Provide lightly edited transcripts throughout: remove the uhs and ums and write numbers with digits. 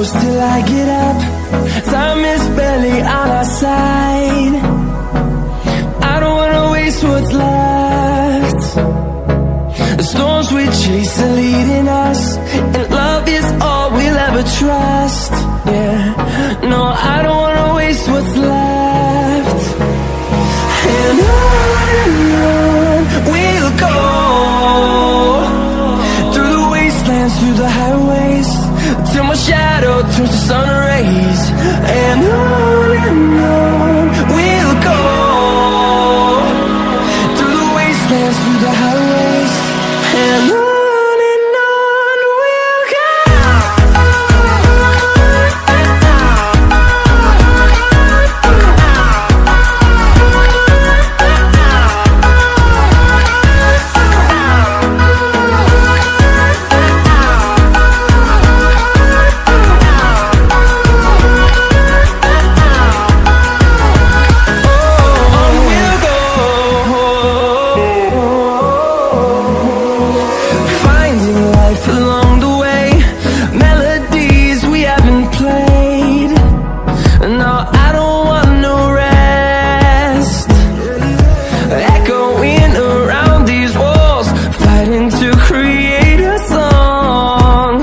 close till I get up. Time is barely on our side. I don't wanna waste what's left. The storms we chase are leading us, and love is all we'll ever trust. Yeah, no, I don't wanna waste what's left. And on we'll go, through the wastelands, through the highways, till my shadow turns to sun rays. And on we'll go, through the wastelands, through the highways, and on we'll go. Along the way, melodies we haven't played. No, I don't want no rest. Echoing around these walls, fighting to create a song.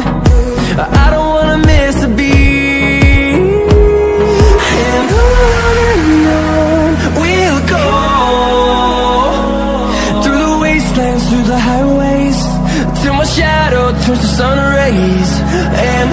I don't wanna miss a beat. And on we'll go, through the wastelands, through the highways, till my shadow turns to sun rays. And